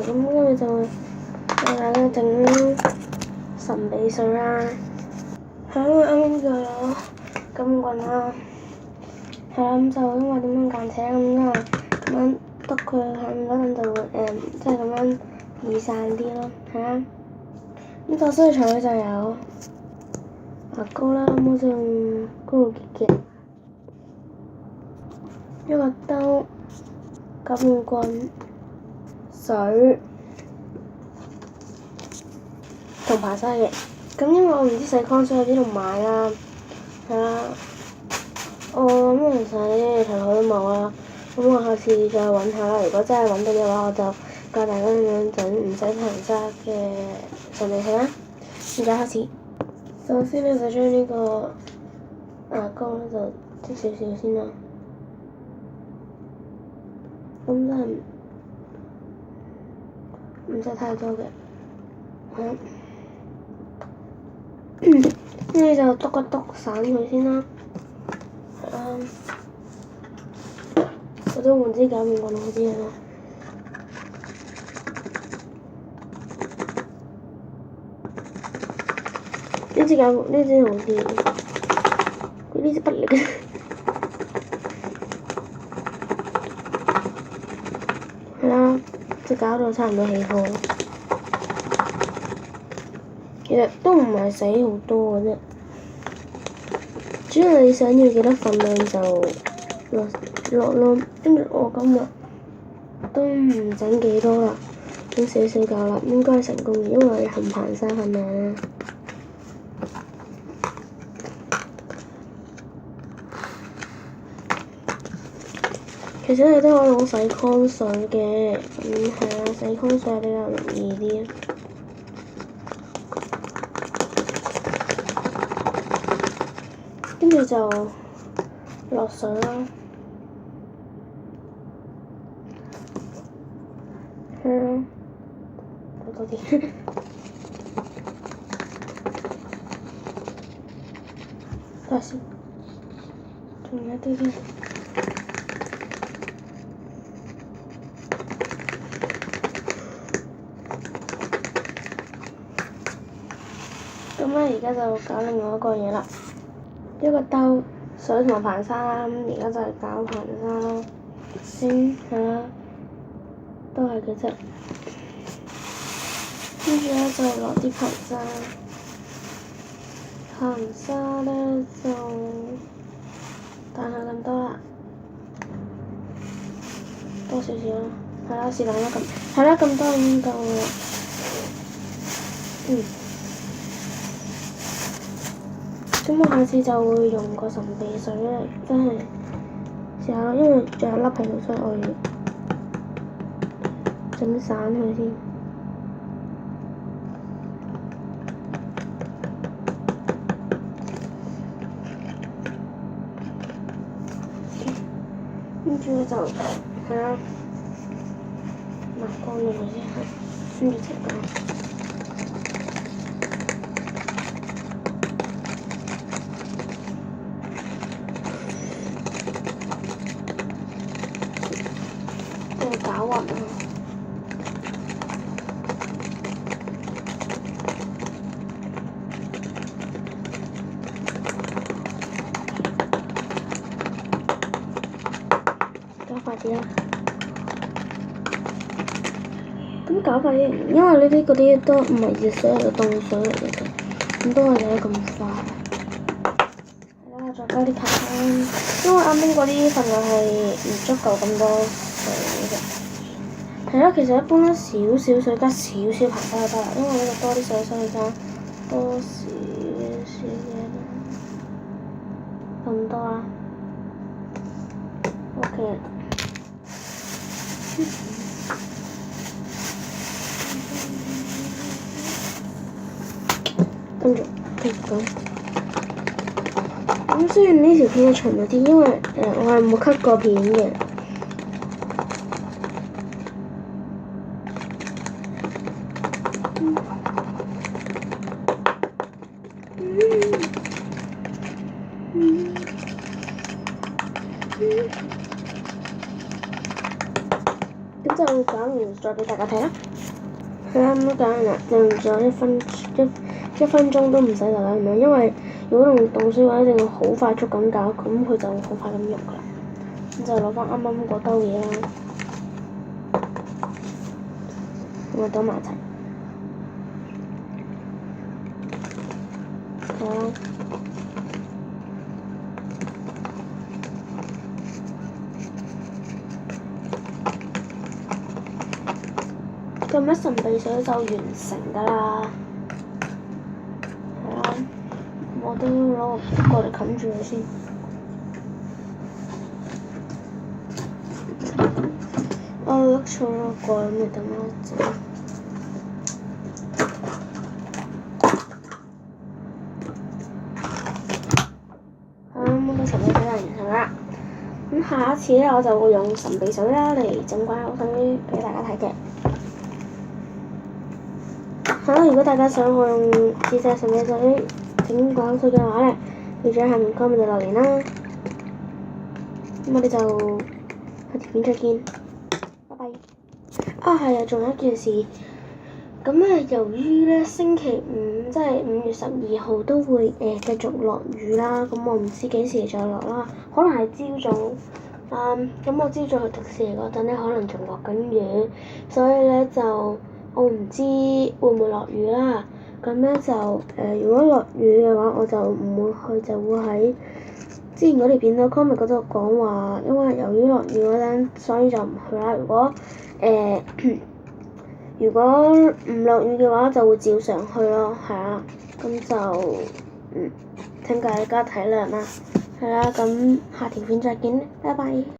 咁跟住就會為大家整神秘水啦。係因為啱啱就有金棍啦，係啦，咁就因為點樣間尺咁，因為咁樣篤佢喺嗰陣就會即係咁樣易散啲咯，係啦。咁作需材料就有牙膏啦，咁好似用高露潔嘅一個兜、金棍、水同排沙嘅。咁因為我唔知洗康水喺邊度買啦，係啦，我諗其實呢條口都冇啦。咁我下次再揾下啦。如果真係揾到嘅話，我就教大家點樣整唔使排沙嘅神秘水啦。而家開始，首先咧就將呢個牙膏咧就擠少少先啦。咁真係唔使太多嘅，好。跟住就篤一篤散佢先啦。我都換支攪麵棍好啲嘅咯。呢支好啲，呢支不力嘅。係啦，就搞到差唔多起泡。其實都唔係洗好多嘅啫，主要你想要幾多份量就落咯。跟住我今日都唔整幾多啦，整少少夠啦，應該係成功嘅，因為我含排沙份量啦。其實你都可以用洗康水嘅，係啊，洗康水比較容易啲。跟住就落水啦，係咯，倒多啲，等下先，仲有一啲啲。咁咧，而家就搞另外一個嘢啦。一個兜水同埋排沙啦，咁而家就係搞排沙咯。先係啦，都係嘅啫。跟住咧就落啲排沙，排沙咧就大概咁多啦，多少少啦，係啦，是但啦咁，係啦，咁多已經夠啦。咁我下次就會用個神秘水嚟，真係試下咯，因為仲有粒喺度，所以我要整散佢先。跟住就係啦，抹乾咗佢先，跟住就咁。搞勻啊！搞快啲啦！咁搞快啲，因為呢啲嗰啲都唔係熱水嚟嘅，凍水嚟嘅，咁都係有得咁快。係啦，再加啲排沙，因為啱啱嗰啲份量係唔足夠咁多水嘅。係啦，其實一般咧少少水加少少排沙就得啦，因為呢度多啲水，所以加多少少嘅咁多啦。OK。跟住咁雖然呢條片係長咗啲，因為我係冇 cut 過片嘅。咁就就講完再俾大家睇啦。係啦，咁都講完啦，就用咗一分鐘都唔使大家咁樣，因為如果用凍水嘅話，一定要好快速咁搞，咁佢就會好快咁溶噶啦。咁就攞翻啱啱嗰兜嘢啦，咁啊倒埋一齊。好啦。咁一神秘水就完成㗎啦，係啦，我都攞個筆過嚟冚住佢先。我碌錯咗個，咁你等我整。好，咁個神秘水就完成啦。咁下一次咧，我就會用神秘水啦嚟整怪偶水俾大家睇嘅。係啦，如果大家想我用自製神秘水整怪偶水嘅話咧，記住喺下面 comment 度留言啦。咁我哋就下條片再見，拜拜。啊係啊，仲有一件事，咁咧由於咧星期五即係5月12號都會繼續落雨啦，咁我唔知幾時再落啦，可能係朝早。咁我朝早去迪士尼嗰陣咧，可能仲落緊雨，所以咧就我唔知會唔會落雨啦。咁咧就如果落雨嘅話，我就唔會去，就會喺之前嗰條片咧 comment 嗰度講話，因為由於落雨嗰陣，所以就唔去啦。如果唔落雨嘅話，就會照常去咯，係啊。咁就請大家體諒啦。係啦，咁下條片再見，拜拜。